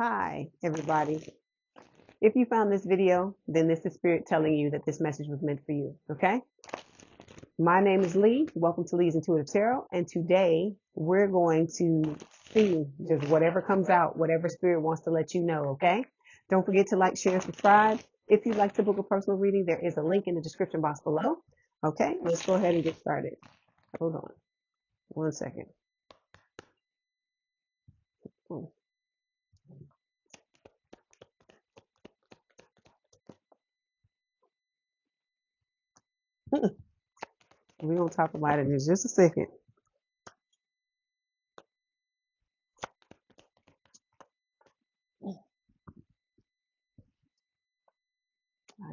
Hi, everybody. If you found this video, then this is Spirit telling you that this message was meant for you, okay? My name is Leigh. Welcome to Leigh's Intuitive Tarot. And today we're going to see just whatever comes out, whatever Spirit wants to let you know, okay? Don't forget to like, share, and subscribe. If you'd like to book a personal reading, there is a link in the description box below. Okay, let's go ahead and get started. Hold on 1 second. Oh. We're going to talk about it in just a second. I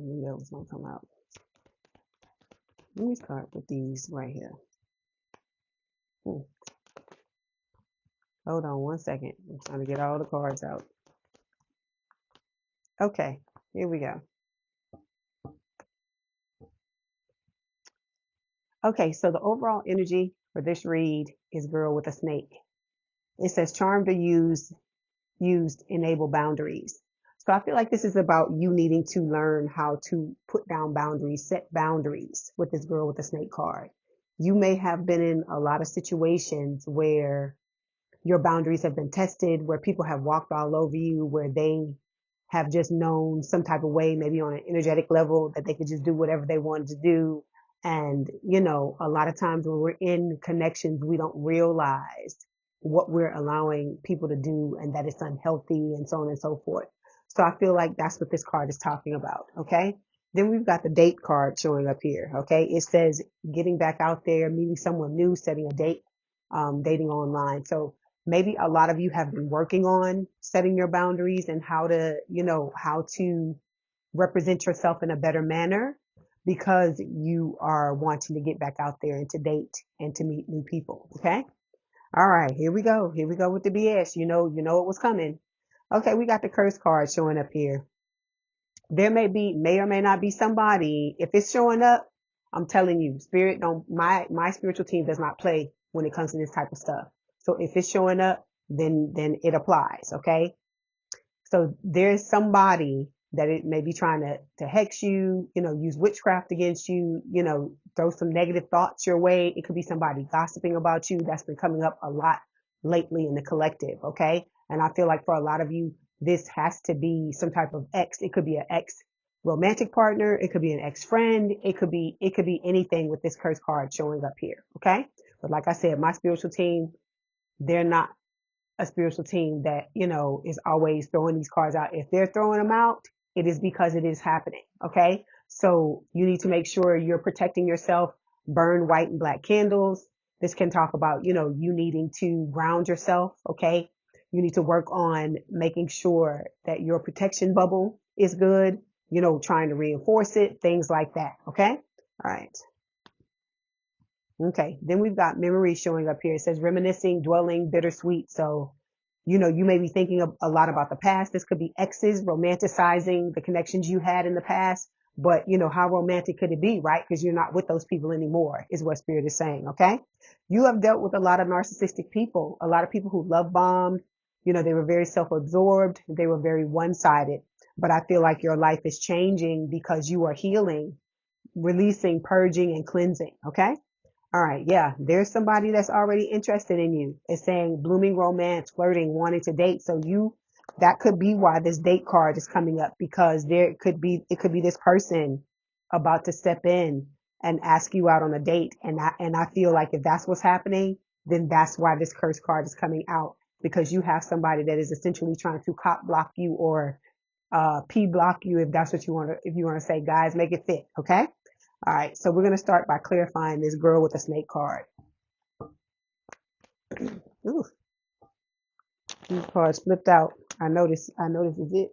knew that was going to come out. Let me start with these right here. Hold on 1 second. I'm trying to get all the cards out. Okay, here we go. Okay, so the overall energy for this read is girl with a snake. It says charmed or used, enable boundaries. So I feel like this is about you needing to learn how to put down boundaries, set boundaries with this girl with a snake card. You may have been in a lot of situations where your boundaries have been tested, where people have walked all over you, where they have just known some type of way, maybe on an energetic level, that they could just do whatever they wanted to do. And, you know, a lot of times when we're in connections, we don't realize what we're allowing people to do and that it's unhealthy and so on and so forth. So I feel like that's what this card is talking about. Okay. Then we've got the date card showing up here. Okay. It says getting back out there, meeting someone new, setting a date, dating online. So maybe a lot of you have been working on setting your boundaries and how to, you know, how to represent yourself in a better manner because you are wanting to get back out there and to date and to meet new people. Okay. All right. Here we go. Here we go with the BS. You know it was coming. Okay. We got the curse card showing up here. There may or may not be somebody. If it's showing up, I'm telling you, spirit my spiritual team does not play when it comes to this type of stuff. So if it's showing up, then it applies. Okay. So there's somebody that it may be trying to hex you, you know, use witchcraft against you, you know, throw some negative thoughts your way. It could be somebody gossiping about you. That's been coming up a lot lately in the collective. Okay. And I feel like for a lot of you, this has to be some type of ex. It could be an ex romantic partner. It could be an ex friend. It could be anything with this curse card showing up here. Okay. But like I said, my spiritual team, they're not a spiritual team that, you know, is always throwing these cards out. If they're throwing them out, it is because it is happening. Okay. So you need to make sure you're protecting yourself. Burn white and black candles. This can talk about, you know, you needing to ground yourself. Okay. You need to work on making sure that your protection bubble is good, you know, trying to reinforce it, things like that. Okay. All right. Okay. Then we've got memories showing up here. It says reminiscing, dwelling, bittersweet. So, you know, you may be thinking a lot about the past. This could be exes, romanticizing the connections you had in the past. But, you know, how romantic could it be, right? Because you're not with those people anymore, is what Spirit is saying. Okay. You have dealt with a lot of narcissistic people, a lot of people who love bombed. You know, they were very self-absorbed. They were very one-sided. But I feel like your life is changing because you are healing, releasing, purging, and cleansing. Okay. All right. Yeah. There's somebody that's already interested in you. It's saying blooming romance, flirting, wanting to date. So that could be why this date card is coming up, because it could be this person about to step in and ask you out on a date. And I feel like if that's what's happening, then that's why this curse card is coming out, because you have somebody that is essentially trying to cop block you or, P block you, if that's what you want to say. Guys, make it fit. Okay. All right, so we're going to start by clarifying this girl with a snake card. Ooh, these cards flipped out. I noticed is it.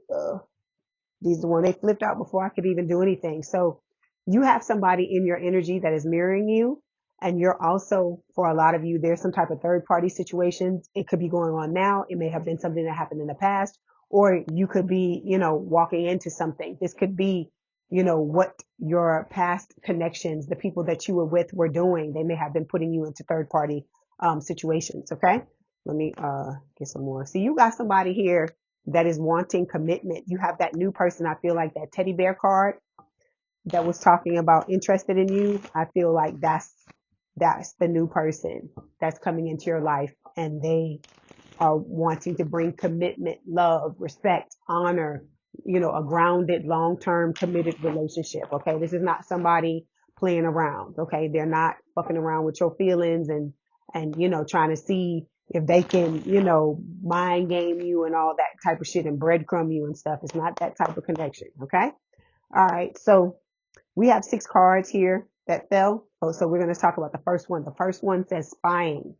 These are the one they flipped out before I could even do anything. So you have somebody in your energy that is mirroring you. And you're also, for a lot of you, there's some type of third party situation. It could be going on now. It may have been something that happened in the past, or you could be, you know, walking into something. This could be, you know, what your past connections, the people that you were with were doing. They may have been putting you into third party situations. Okay. Let me get some more. See, you got somebody here that is wanting commitment. You have that new person. I feel like that teddy bear card that was talking about interested in you. I feel like that's the new person that's coming into your life, and they are wanting to bring commitment, love, respect, honor, a grounded, long-term committed relationship. Okay. This is not somebody playing around. Okay. They're not fucking around with your feelings and, trying to see if they can, mind game you and all that type of shit and breadcrumb you and stuff. It's not that type of connection. Okay. All right. So we have 6 cards here that fell. Oh, so we're going to talk about the first one. The first one says spying.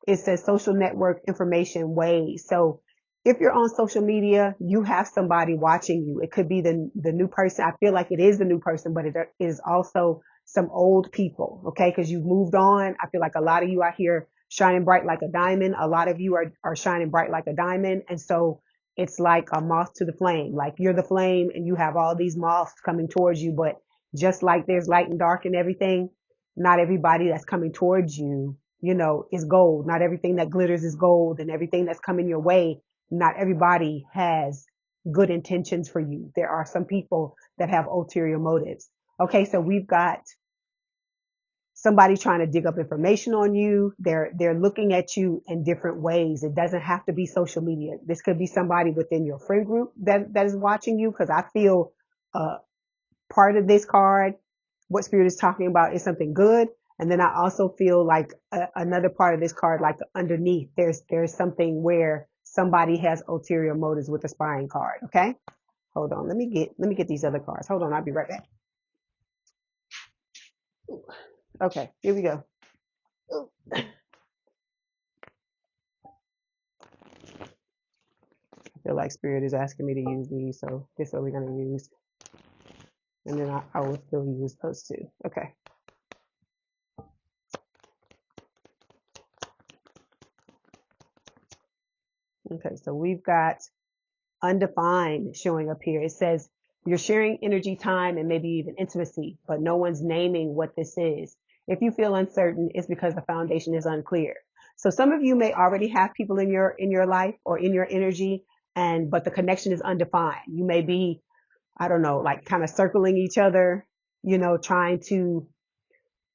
It says social network information ways. So if you're on social media, you have somebody watching you. It could be the new person. I feel like it is the new person, but it is also some old people. Okay. Cause you've moved on. I feel like a lot of you out here shining bright like a diamond. A lot of you are shining bright like a diamond. And so it's like a moth to the flame. Like you're the flame and you have all these moths coming towards you. But just like there's light and dark and everything, not everybody that's coming towards you, is gold. Not everything that glitters is gold, and everything that's coming your way, not everybody has good intentions for you. There are some people that have ulterior motives. Okay, so we've got somebody trying to dig up information on you. They're looking at you in different ways. It doesn't have to be social media. This could be somebody within your friend group that is watching you, because I feel part of this card, what Spirit is talking about, is something good. And then I also feel like another part of this card, like underneath, there's something where somebody has ulterior motives with the spying card. Okay, hold on. Let me get these other cards. Hold on, I'll be right back. Okay, here we go. I feel like Spirit is asking me to use these, so this is what we're gonna use, and then I will still use those two. Okay. Okay, so we've got undefined showing up here. It says you're sharing energy, time, and maybe even intimacy, but no one's naming what this is. If you feel uncertain, it's because the foundation is unclear. So some of you may already have people in your life or in your energy, but the connection is undefined. You may be, I don't know, like kind of circling each other, trying to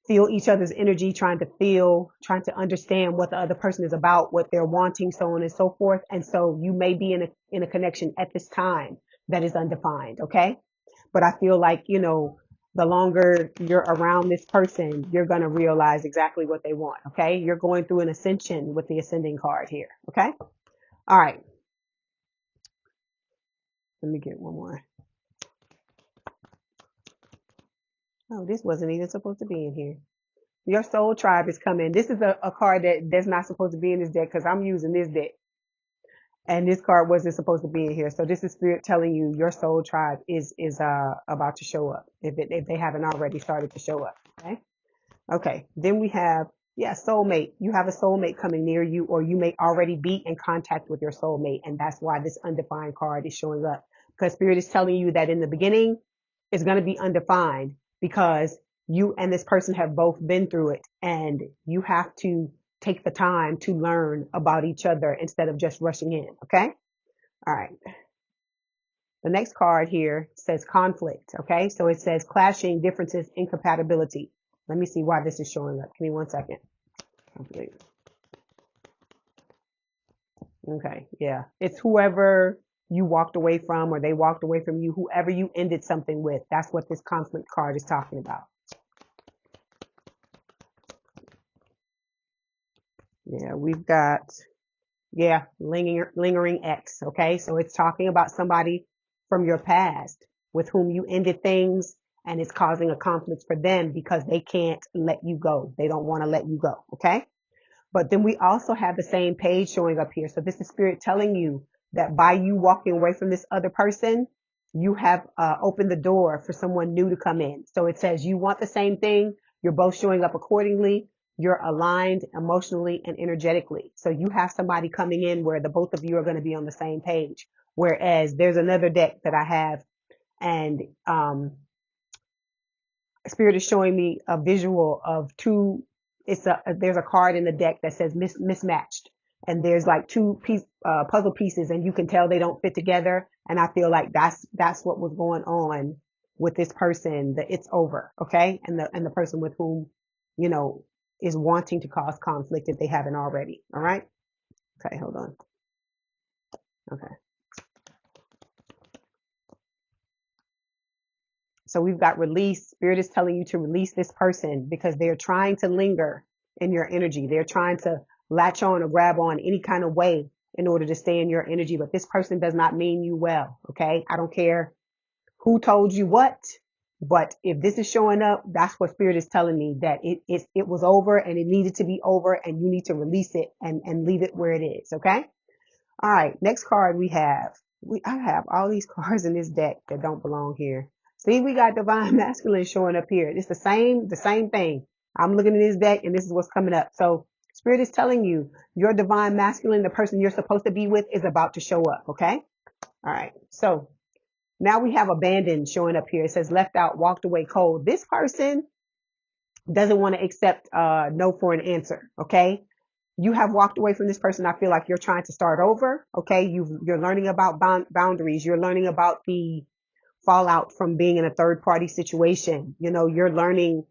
feel each other's energy, trying to understand what the other person is about, what they're wanting, so on and so forth. And so you may be in a connection at this time that is undefined. Okay. But I feel like, the longer you're around this person, you're going to realize exactly what they want. Okay. You're going through an ascension with the ascending card here. Okay. All right. Let me get one more. Oh, this wasn't even supposed to be in here. Your soul tribe is coming. This is a card that's not supposed to be in this deck, because I'm using this deck. And this card wasn't supposed to be in here. So this is Spirit telling you your soul tribe is about to show up, if they haven't already started to show up. Okay. Okay. Then we have, soulmate. You have a soulmate coming near you, or you may already be in contact with your soulmate. And that's why this undefined card is showing up, because Spirit is telling you that in the beginning it's going to be undefined, because you and this person have both been through it, and you have to take the time to learn about each other instead of just rushing in. Okay. All right. The next card here says conflict. Okay. So it says clashing, differences, incompatibility. Let me see why this is showing up. Give me 1 second. Conflict. Okay. Yeah. It's whoever you walked away from, or they walked away from you, whoever you ended something with. That's what this conflict card is talking about. Yeah, we've got, lingering ex. Okay. So it's talking about somebody from your past with whom you ended things, and it's causing a conflict for them because they can't let you go. They don't want to let you go. Okay. But then we also have the same page showing up here. So this is Spirit telling you that by you walking away from this other person, you have opened the door for someone new to come in. So it says you want the same thing. You're both showing up accordingly. You're aligned emotionally and energetically. So you have somebody coming in where the both of you are going to be on the same page. Whereas there's another deck that I have, and Spirit is showing me a visual of two. There's a card in the deck that says mismatched. and there's like puzzle pieces, and you can tell they don't fit together. And I feel like that's what was going on with this person. That it's over, okay? And the person with whom, you know, is wanting to cause conflict if they haven't already. All right. Okay, hold on. Okay. So we've got release. Spirit is telling you to release this person because they're trying to linger in your energy. They're trying to latch on or grab on any kind of way in order to stay in your energy. But this person does not mean you well. Okay. I don't care who told you what, but if this is showing up, that's what spirit is telling me, that it was over and it needed to be over, and you need to release it and leave it where it is. Okay. All right. Next card we have. I have all these cards in this deck that don't belong here. See, we got divine masculine showing up here. It's the same thing. I'm looking at this deck and this is what's coming up. So spirit is telling you your divine masculine, the person you're supposed to be with, is about to show up. Okay. All right. So now we have abandoned showing up here. It says left out, walked away cold. This person doesn't want to accept no for an answer. Okay. You have walked away from this person. I feel like you're trying to start over. Okay. You're learning about boundaries. You're learning about the fallout from being in a third party situation. You know, you're learning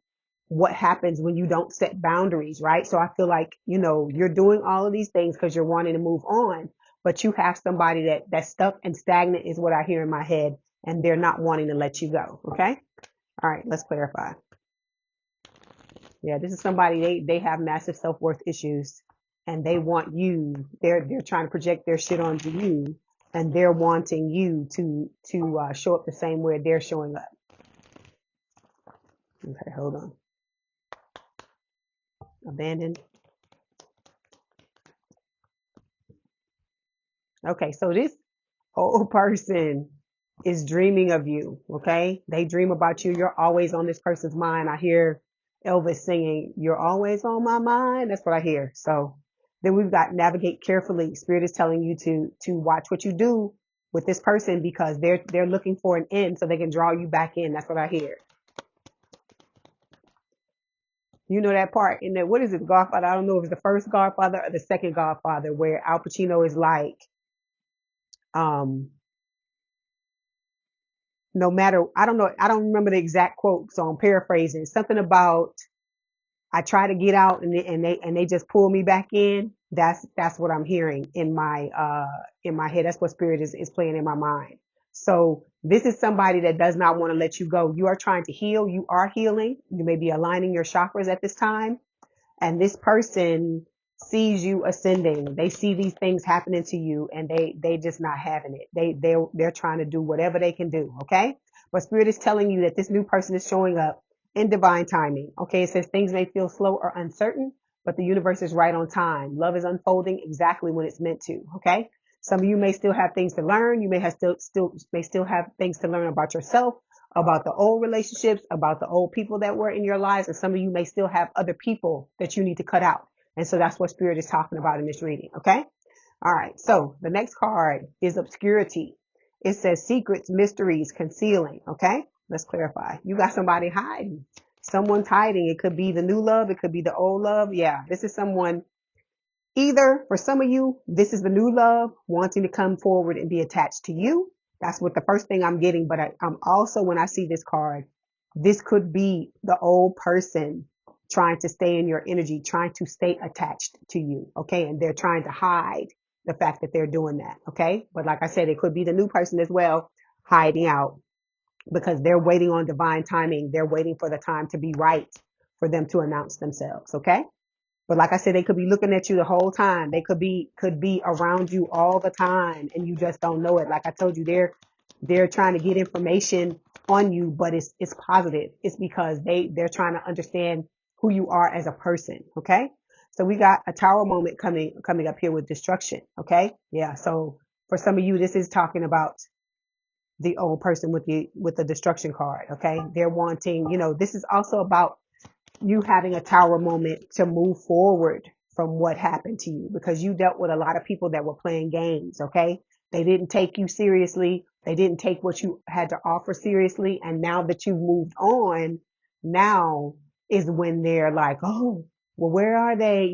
what happens when you don't set boundaries, right? So I feel like, you know, you're doing all of these things because you're wanting to move on, but you have somebody that's stuck and stagnant is what I hear in my head, and they're not wanting to let you go. Okay. All right. Let's clarify. Yeah. This is somebody, they have massive self-worth issues, and they want you, they're trying to project their shit onto you, and they're wanting you to show up the same way they're showing up. Okay, hold on. Abandoned. Okay, so this old person is dreaming of you. Okay, they dream about you. You're always on this person's mind. I hear Elvis singing, "You're always on my mind." That's what I hear. So then we've got navigate carefully. Spirit is telling you to watch what you do with this person, because they're looking for an end so they can draw you back in. That's what I hear. You know that part in there. What is it, Godfather? I don't know if it's the first Godfather or the second Godfather, where Al Pacino is like, um, no matter, I don't know, I don't remember the exact quote, so I'm paraphrasing. Something about, I try to get out and they just pull me back in. That's what I'm hearing in my head. That's what spirit is playing in my mind. So this is somebody that does not want to let you go. You are trying to heal. You are healing. You may be aligning your chakras at this time. And this person sees you ascending. They see these things happening to you, and they just not having it. They're trying to do whatever they can do. Okay. But spirit is telling you that this new person is showing up in divine timing. Okay. It says things may feel slow or uncertain, but the universe is right on time. Love is unfolding exactly when it's meant to. Okay. Some of you may still have things to learn. You may have still have things to learn about yourself, about the old relationships, about the old people that were in your lives. And some of you may still have other people that you need to cut out. And so that's what spirit is talking about in this reading. Okay. All right. So the next card is obscurity. It says secrets, mysteries, concealing. Okay. Let's clarify. You got somebody hiding. Someone's hiding. It could be the new love. It could be the old love. Yeah. This is someone, either for some of you, this is the new love wanting to come forward and be attached to you. That's what the first thing I'm getting. But I'm also, when I see this card, this could be the old person trying to stay in your energy, trying to stay attached to you. Okay. And they're trying to hide the fact that they're doing that. Okay. But like I said, it could be the new person as well, hiding out because they're waiting on divine timing. They're waiting for the time to be right for them to announce themselves. Okay. But like I said, they could be looking at you the whole time. They could be around you all the time, and you just don't know it. Like I told you, they're trying to get information on you, but it's positive. It's because they're trying to understand who you are as a person. Okay. So we got a tower moment coming up here with destruction. Okay. Yeah. So for some of you, this is talking about the old person with the destruction card. Okay. They're wanting, this is also about you having a tower moment to move forward from what happened to you, because you dealt with a lot of people that were playing games. Okay. They didn't take you seriously. They didn't take what you had to offer seriously. And now that you've moved on, now is when they're like, oh, well, where are they?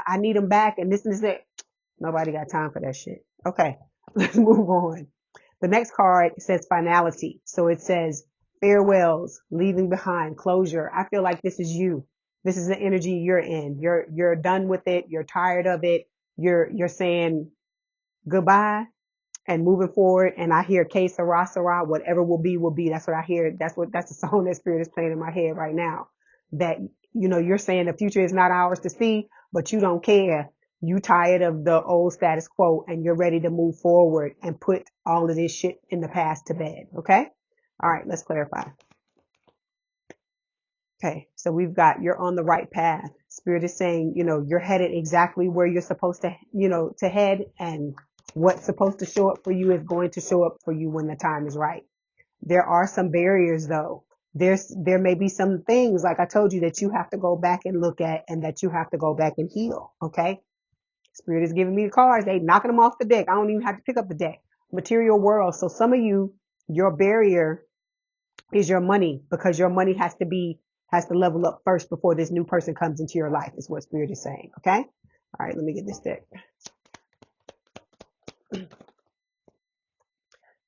I need them back. And this and that. Nobody got time for that shit. Okay, let's move on. The next card says finality. So it says farewells, leaving behind, closure. I feel like this is you. This is the energy you're in. You're done with it. You're tired of it. You're saying goodbye and moving forward. And I hear K Sarah Sarah, whatever will be, will be. That's what I hear. That's the song that Spirit is playing in my head right now. That, you know, you're saying the future is not ours to see, but you don't care. You tired of the old status quo and you're ready to move forward and put all of this shit in the past to bed. Okay. All right. Let's clarify. Okay. So we've got, you're on the right path. Spirit is saying, you know, you're headed exactly where you're supposed to, you know, to head, and what's supposed to show up for you is going to show up for you when the time is right. There are some barriers though. There may be some things, like I told you, that you have to go back and look at, and that you have to go back and heal. Okay. Spirit is giving me the cards. They knocking them off the deck. I don't even have to pick up the deck. Material world. So some of you, your barrier is your money, because your money has to level up first before this new person comes into your life, is what Spirit is saying. Okay. All right. Let me get this deck.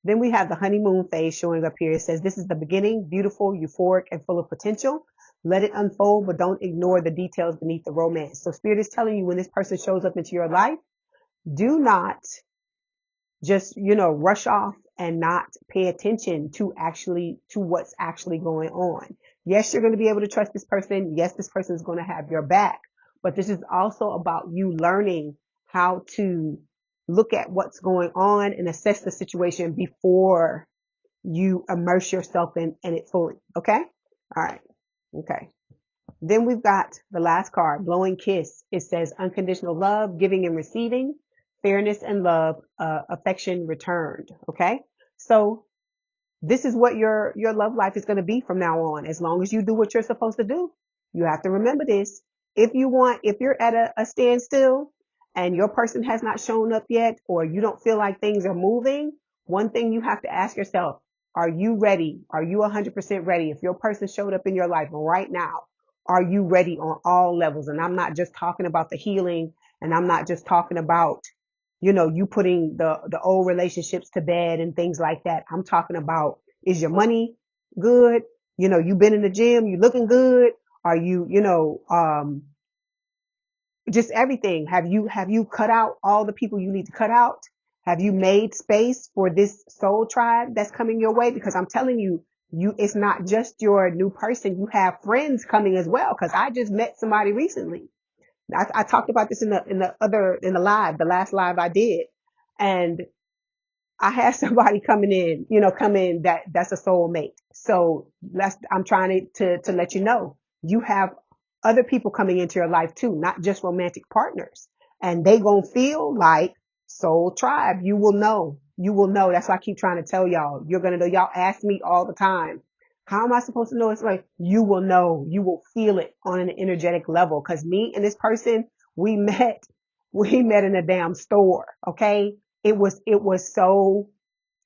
Then we have the honeymoon phase showing up here. It says, this is the beginning, beautiful, euphoric, and full of potential. Let it unfold, but don't ignore the details beneath the romance. So Spirit is telling you, when this person shows up into your life, do not just, you know, rush off and not pay attention to what's actually going on. Yes, you're going to be able to trust this person. Yes, this person is going to have your back, but this is also about you learning how to look at what's going on and assess the situation before you immerse yourself in it fully. Okay. All right. Okay. Then we've got the last card, blowing kiss. It says unconditional love, giving and receiving, fairness and love, affection returned. Okay. So this is what your love life is going to be from now on. As long as you do what you're supposed to do, you have to remember this. If you're at a standstill and your person has not shown up yet, or you don't feel like things are moving, one thing you have to ask yourself, are you ready? Are you 100% ready? If your person showed up in your life right now, are you ready on all levels? And I'm not just talking about the healing, and I'm not just talking about, you know, you putting the old relationships to bed and things like that. I'm talking about, is your money good? You know, you've been in the gym, you looking good. Are you, you know, just everything. Have you cut out all the people you need to cut out? Have you made space for this soul tribe that's coming your way? Because I'm telling you, it's not just your new person. You have friends coming as well. Cause I just met somebody recently. I talked about this in the last live I did. And I had somebody coming in, you know, that's a soulmate. So I'm trying to let you know, you have other people coming into your life too, not just romantic partners. And they gonna feel like soul tribe. You will know. You will know. That's why I keep trying to tell y'all. You're gonna know. Y'all ask me all the time, how am I supposed to know? It's like, you will know. You will feel it on an energetic level. Cause me and this person, we met in a damn store. Okay. It was so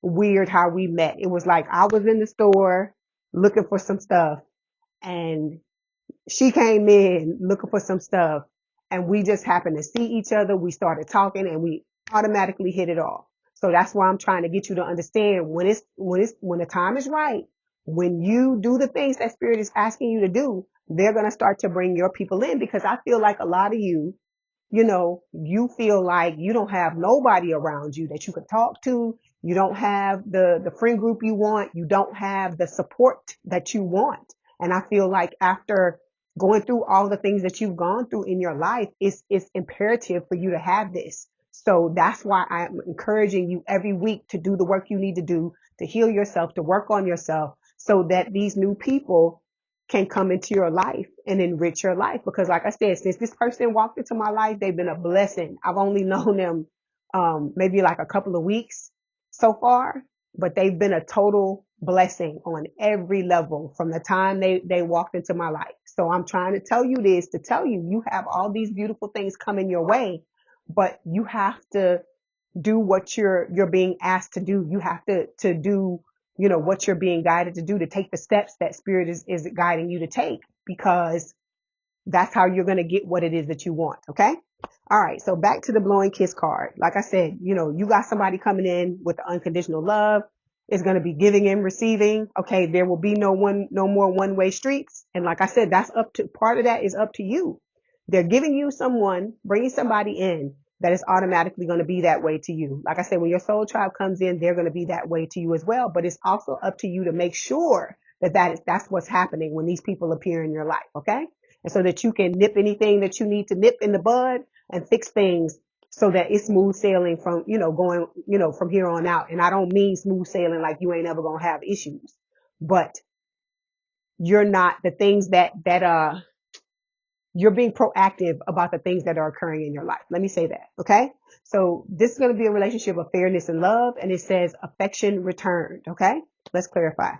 weird how we met. It was like, I was in the store looking for some stuff, and she came in looking for some stuff, and we just happened to see each other. We started talking and we automatically hit it off. So that's why I'm trying to get you to understand, when the time is right, when you do the things that Spirit is asking you to do, they're going to start to bring your people in, because I feel like a lot of you, you know, you feel like you don't have nobody around you that you can talk to. You don't have the friend group you want. You don't have the support that you want. And I feel like after going through all the things that you've gone through in your life, it's imperative for you to have this. So that's why I'm encouraging you every week to do the work you need to do, to heal yourself, to work on yourself, so that these new people can come into your life and enrich your life. Because like I said, since this person walked into my life, they've been a blessing. I've only known them maybe like a couple of weeks so far, but they've been a total blessing on every level from the time they walked into my life. So I'm trying to tell you this, to tell you, you have all these beautiful things coming your way, but you have to do what you're being asked to do. You have to do, you know, what you're being guided to do, to take the steps that Spirit is guiding you to take, because that's how you're going to get what it is that you want. Okay. All right, so back to the blowing kiss card. Like I said, you know, you got somebody coming in with the unconditional love. It's going to be giving and receiving. Okay, there will be no more one-way streets. And like I said, that's up to, part of that is up to you. They're giving you someone, bringing somebody in that is automatically going to be that way to you. Like I said, when your soul tribe comes in, they're going to be that way to you as well. But it's also up to you to make sure that that's what's happening when these people appear in your life. Okay. And so that you can nip anything that you need to nip in the bud and fix things so that it's smooth sailing from, you know, going, you know, from here on out. And I don't mean smooth sailing like you ain't ever going to have issues, but you're not the things that you're being proactive about the things that are occurring in your life. Let me say that. Okay. So this is going to be a relationship of fairness and love. And it says affection returned. Okay. Let's clarify.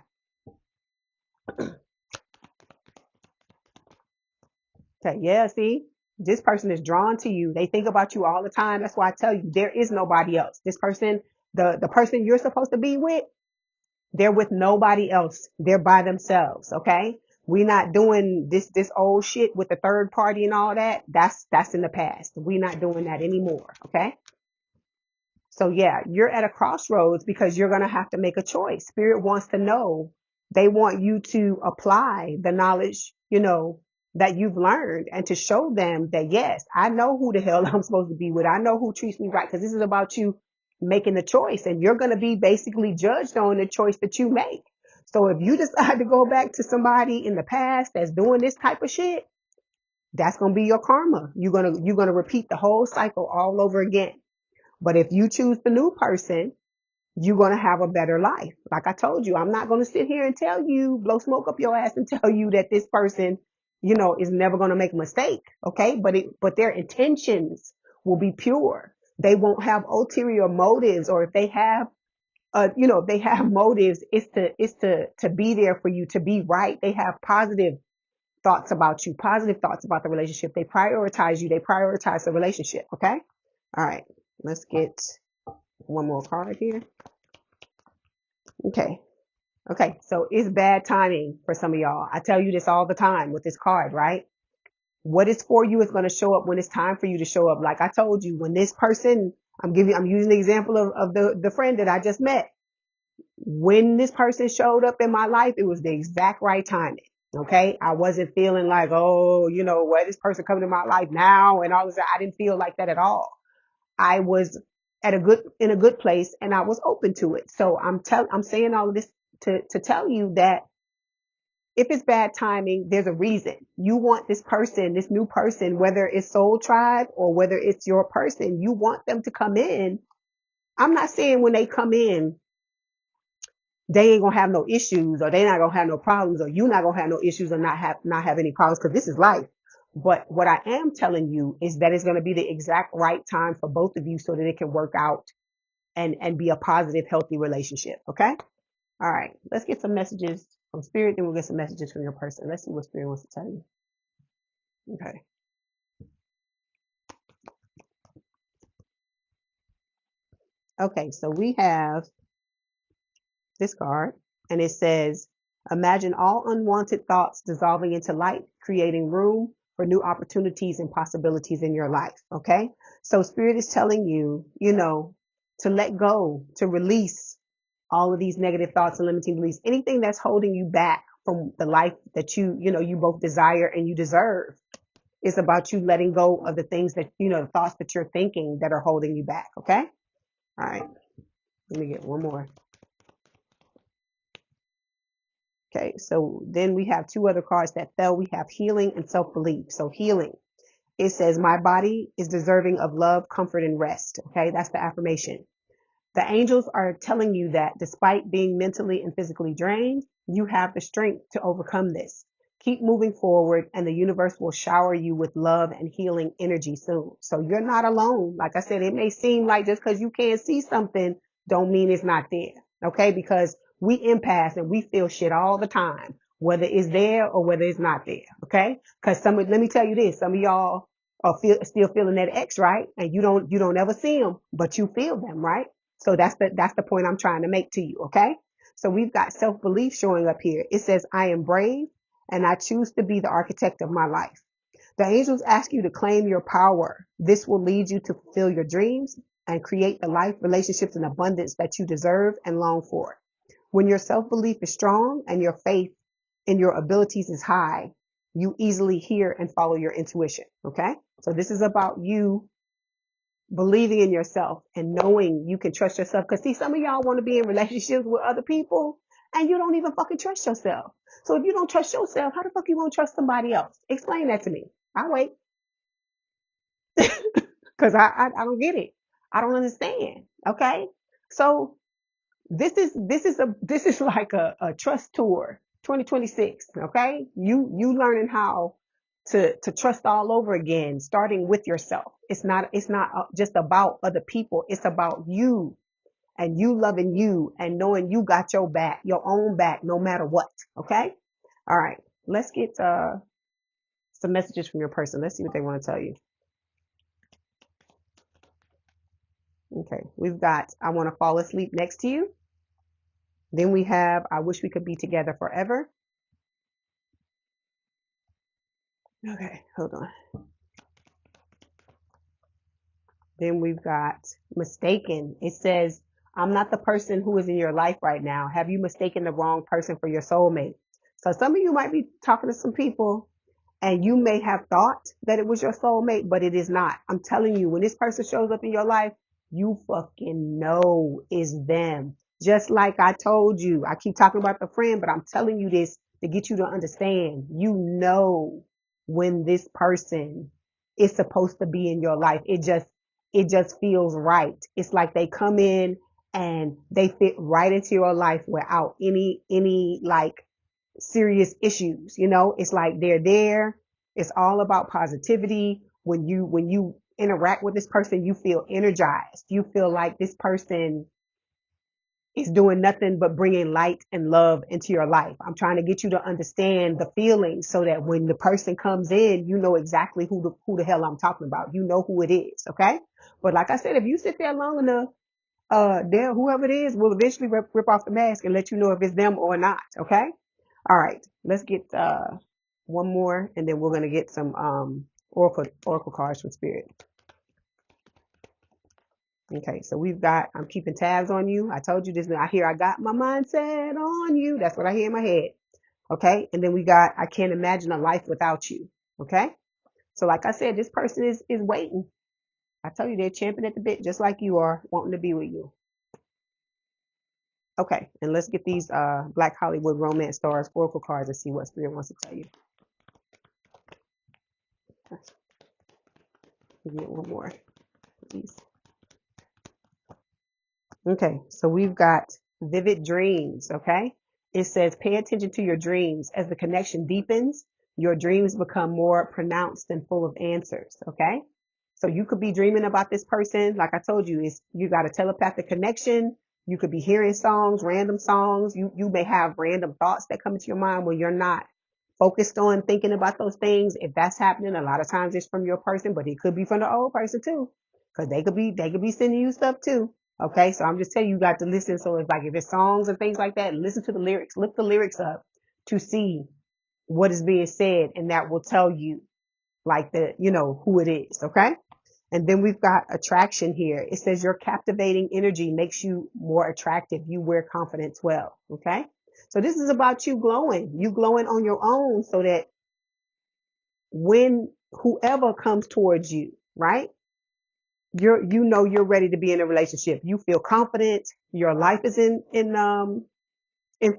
Okay. Yeah. See, this person is drawn to you. They think about you all the time. That's why I tell you there is nobody else. This person, the person you're supposed to be with, they're with nobody else. They're by themselves. Okay. We're not doing this old shit with the third party and all that. That's in the past. We're not doing that anymore. Okay. So yeah, you're at a crossroads because you're going to have to make a choice. Spirit wants to know. They want you to apply the knowledge, you know, that you've learned and to show them that, yes, I know who the hell I'm supposed to be with. I know who treats me right. Cause this is about you making the choice and you're going to be basically judged on the choice that you make. So if you decide to go back to somebody in the past that's doing this type of shit, that's going to be your karma. You're going to repeat the whole cycle all over again. But if you choose the new person, you're going to have a better life. Like I told you, I'm not going to sit here and tell you, blow smoke up your ass and tell you that this person, you know, is never going to make a mistake. Okay. But their intentions will be pure. They won't have ulterior motives, or if they have, you know, if they have motives, it's to be there for you, to be right. They have positive thoughts about you, positive thoughts about the relationship. They prioritize you. They prioritize the relationship. Okay. All right. Let's get one more card here. Okay. Okay. So it's bad timing for some of y'all. I tell you this all the time with this card, right? What is for you is going to show up when it's time for you to show up. Like I told you, when this person, I'm using the example of the friend that I just met. When this person showed up in my life, it was the exact right timing. Okay. I wasn't feeling like, oh, you know, where this person coming to my life now and all of that. I didn't feel like that at all. I was in a good place and I was open to it. So I'm saying all of this to tell you that if it's bad timing, there's a reason. You want this person, this new person, whether it's soul tribe or whether it's your person, you want them to come in. I'm not saying when they come in, they ain't gonna have no issues, or they not gonna have no problems, or you not gonna have no issues, or not have any problems, because this is life. But what I am telling you is that it's going to be the exact right time for both of you so that it can work out and be a positive, healthy relationship. Okay. All right. Let's get some messages from Spirit. Then we'll get some messages from your person. Let's see what Spirit wants to tell you. Okay. Okay. So we have this card and it says, imagine all unwanted thoughts dissolving into light, creating room for new opportunities and possibilities in your life. Okay. So Spirit is telling you, you know, to let go, to release all of these negative thoughts and limiting beliefs, anything that's holding you back from the life that you know, you both desire and you deserve. It's about you letting go of the things that, you know, the thoughts that you're thinking that are holding you back. Okay. All right. Let me get one more. Okay, so then we have two other cards that fell. We have healing and self-belief. So healing, it says, my body is deserving of love, comfort, and rest. Okay, that's the affirmation. The angels are telling you that despite being mentally and physically drained, you have the strength to overcome this. Keep moving forward and the universe will shower you with love and healing energy soon. So you're not alone. Like I said, it may seem like just because you can't see something don't mean it's not there. Okay, because we empaths and we feel shit all the time, whether it's there or whether it's not there. Okay, because let me tell you this, some of y'all are still feeling that X, right? And you don't ever see them, but you feel them, right? So that's the point I'm trying to make to you. Okay. So we've got self-belief showing up here. It says, I am brave and I choose to be the architect of my life. The angels ask you to claim your power. This will lead you to fulfill your dreams and create the life, relationships, and abundance that you deserve and long for. When your self-belief is strong and your faith in your abilities is high, you easily hear and follow your intuition. Okay? So this is about you believing in yourself and knowing you can trust yourself. Because see, some of y'all want to be in relationships with other people and you don't even fucking trust yourself. So if you don't trust yourself, how the fuck you gonna trust somebody else? Explain that to me. I'll wait. Because I don't get it. I don't understand. Okay. So this is like a trust tour 2026. Okay. You learning how to trust all over again, starting with yourself. It's not just about other people. It's about you and you loving you and knowing you got your back, your own back, no matter what. Okay. All right. Let's get some messages from your person. Let's see what they want to tell you. Okay. We've got, I want to fall asleep next to you. Then we have, I wish we could be together forever. Okay, hold on. Then we've got mistaken. It says, I'm not the person who is in your life right now. Have you mistaken the wrong person for your soulmate? So some of you might be talking to some people and you may have thought that it was your soulmate, but it is not. I'm telling you, when this person shows up in your life, you fucking know it's them. Just like I told you, I keep talking about the friend, but I'm telling you this to get you to understand. You know when this person is supposed to be in your life. It just feels right. It's like they come in and they fit right into your life without any like serious issues. You know, it's like they're there. It's all about positivity. When you interact with this person, you feel energized. You feel like this person is doing nothing but bringing light and love into your life. I'm trying to get you to understand the feelings so that when the person comes in, you know exactly who the hell I'm talking about. You know who it is. Okay. But like I said, if you sit there long enough, whoever it is will eventually rip off the mask and let you know if it's them or not. Okay. All right. Let's get, one more and then we're going to get some, oracle cards from spirit. Okay, so we've got, I'm keeping tabs on you. I told you this, I hear I got my mindset on you. That's what I hear in my head. Okay, and then we got, I can't imagine a life without you. Okay, so like I said, this person is waiting. I tell you, they're champing at the bit just like you are, wanting to be with you. Okay, and let's get these Black Hollywood romance stars oracle cards and see what spirit wants to tell you. Get one more, please. Okay, so we've got vivid dreams. Okay, it says pay attention to your dreams. As the connection deepens, your dreams become more pronounced and full of answers. Okay, so you could be dreaming about this person. Like I told you, you got a telepathic connection. You could be hearing songs, random songs. You may have random thoughts that come into your mind when you're not focused on thinking about those things. If that's happening, a lot of times it's from your person, but it could be from the old person too, because they could be sending you stuff too. Okay, so I'm just telling you, you got to listen. So if it's songs and things like that, listen to the lyrics, look the lyrics up to see what is being said, and that will tell you like who it is. Okay. And then we've got attraction here. It says your captivating energy makes you more attractive. You wear confidence well. Okay. So this is about you glowing on your own so that when whoever comes towards you, right? You're ready to be in a relationship. You feel confident. Your life is in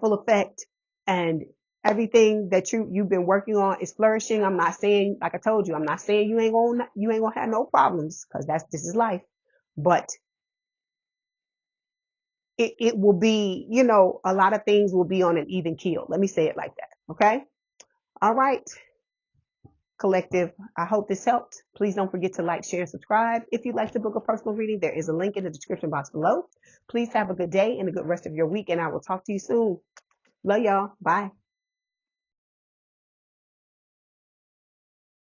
full effect, and everything that you've been working on is flourishing. I'm not saying, like I told you, I'm not saying you ain't gonna have no problems, because this is life, but it will be, a lot of things will be on an even keel. Let me say it like that. Okay. All right. Collective, I hope this helped. Please don't forget to like, share, and subscribe. If you'd like to book a personal reading, there is a link in the description box below. Please have a good day and a good rest of your week, and I will talk to you soon. Love y'all. Bye.